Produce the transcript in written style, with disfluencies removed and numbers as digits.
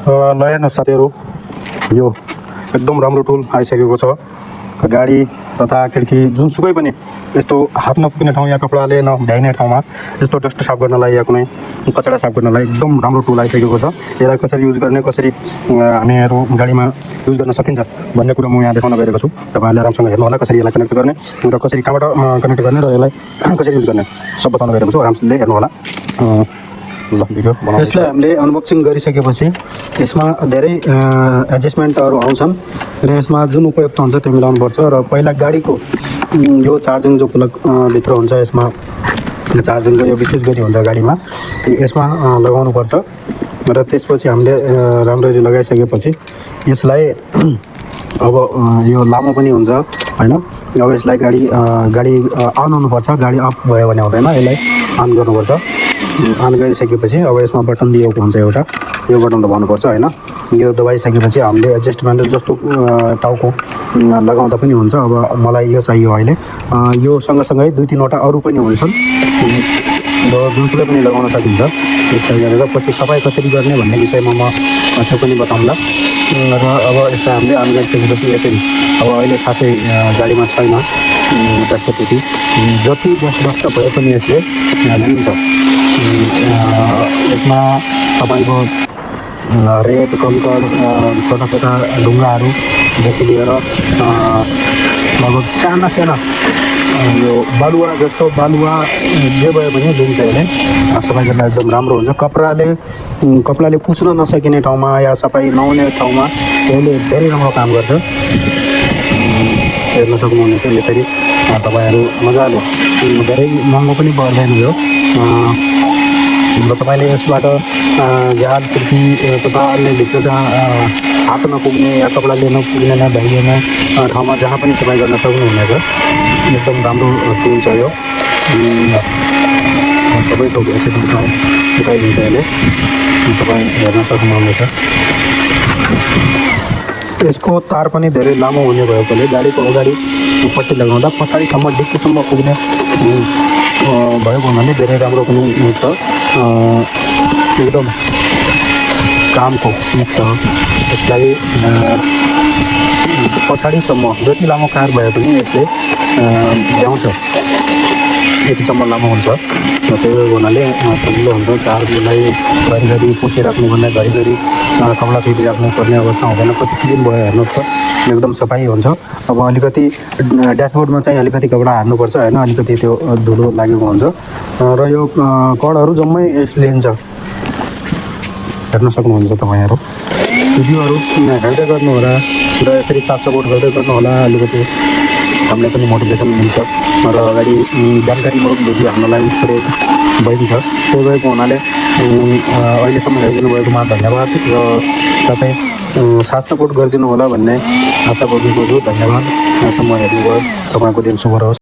ल हेर्नुहोस् साथीहरू, यो एकदम राम्रो टुल आइसकेको छ। गाडी तथा खिड्की जुनसुकै पनि यस्तो हात नपुग्ने ठाउँ या कपडाले नभ्याइने ठाउँमा यस्तो डस्ट साफ गर्नलाई या कुनै कचडा साफ गर्नलाई एकदम राम्रो टुल आइसकेको छ। यसलाई कसरी युज गर्ने, कसरी हामीहरू गाडीमा युज गर्न सकिन्छ भन्ने कुरो म यहाँ देखाउन गएको छु। तपाईँहरूले राम्रोसँग हेर्नु होला, कसरी यसलाई कनेक्ट गर्ने र कसरी कहाँबाट कनेक्ट गर्ने र यसलाई कसरी युज गर्ने सब बताउन गएको छु। आरामले हेर्नु होला। ल भिडियो बनाउँ। यसलाई हामीले अनबक्सिङ गरिसकेपछि यसमा धेरै एडजस्टमेन्टहरू आउँछन् र यसमा जुन उपयुक्त हुन्छ त्यो मिलाउनुपर्छ। र पहिला गाडीको यो चार्जिङ जो प्लग भित्र हुन्छ, यसमा चार्जिङको यो विशेष गरी हुन्छ गाडीमा, यसमा लगाउनुपर्छ। र त्यसपछि हामीले राम्ररी लगाइसकेपछि यसलाई अब यो लामो पनि हुन्छ हैन। अब यसलाई गाडी अन हुनुपर्छ। गाडी अफ भयो भने हुँदैन, यसलाई अन गर्नुपर्छ। अन गरिसकेपछि अब यसमा बटन दिएको हुन्छ एउटा, यो बटन दबाउनुपर्छ हैन। यो दबाइसकेपछि हामीले एडजस्टमेन्ट जस्तो टाउको लगाउँदा पनि हुन्छ। अब मलाई यो चाहियो अहिले। यो सँगसँगै 2-3वटा अरू पनि हुन्छन् र जुनसुकै पनि लगाउन सकिन्छ। त्यसलाई गरेर पछि सफाइ कसरी गर्ने भन्ने विषयमा म त्यो पनि बताउँला। र अब यसलाई हामीले अन गरिसकेपछि यसरी अब अहिले खासै गाडीमा छैन त्यस्तो त्यति, जति बस्ट भए पनि यसले दिन्छ। यसमा तपाईँको रेत, कङ्कर, छोटा छोटा ढुङ्गाहरूदेखि लिएर लगभग साना यो बालुवा जस्तो बालुवा जे भए पनि दिन्छ यसले। सफाइ गर्न एकदम राम्रो हुन्छ। कपडाले पुछ्न नसकिने ठाउँमा या सफाइ नहुने ठाउँमा यसले धेरै राम्रो काम गर्छ। हेर्न सक्नुहुनेछ यसरी तपाईँहरू मजाले। धेरै महँगो पनि पर्दैन यो। र तपाईँले यसबाट जहाज, खिड्की तथा अन्य भित्र हात नपुग्ने या कपडाले नपुग्ने नभ्याइने ठाउँमा जहाँ पनि सफाइ गर्न सक्नुहुनेछ। एकदम राम्रो टुल छ यो। सबै थोक यसरी सिकाइदिन्छ यसले, तपाईँ हेर्न सक्नुहुनेछ। यसको तार पनि धेरै लामो हुने भएकोले गाडीको अगाडिपट्टि लगाउँदा पछाडिसम्म डिक्कीसम्म पुग्ने भएको हुनाले धेरै राम्रो पनि हुन्छ। एकदम कामको चिज छ। यसलाई पछाडिसम्म जति लामो कार भए पनि यसले भ्याउँछ, यतिसम्म लामो हुन्छ। त्यही हुनाले सजिलो हुन्छ। कारलाई घरिघरि पुछिराख्नु पर्ने, घरिघरि कपडा फेरिराख्नु पर्ने अवस्था हुँदैन। कति दिन भयो हेर्नुहोस् त, एकदम सफाइ हुन्छ। अब अलिकति ड्यासबोर्डमा चाहिँ अलिकति कपडा हाल्नुपर्छ होइन, अलिकति त्यो धुलो लागेको हुन्छ। र यो कडहरू जम्मै यसले लिन्छ, हेर्न सक्नुहुन्छ तपाईँहरू। भिडियोहरू हेर्दै गर्नु होला र यसरी साथ सपोर्ट गर्दै गर्नु होला। अलिकति हामीलाई पनि मोटिभेसन मिल्छ र अगाडि जानकारीमूलक भिडियो हाल्नलाई थोरै भइदिन्छ। त्यही भएको हुनाले अहिलेसम्म हेरिदिनु भएकोमा धन्यवाद। र तपाईँ साथ सपोर्ट गरिदिनु होला भन्ने आशा गरेको छु। धन्यवाद। यहाँसम्म हेर्नुभयो। तपाईँको दिन शुभ रहोस्।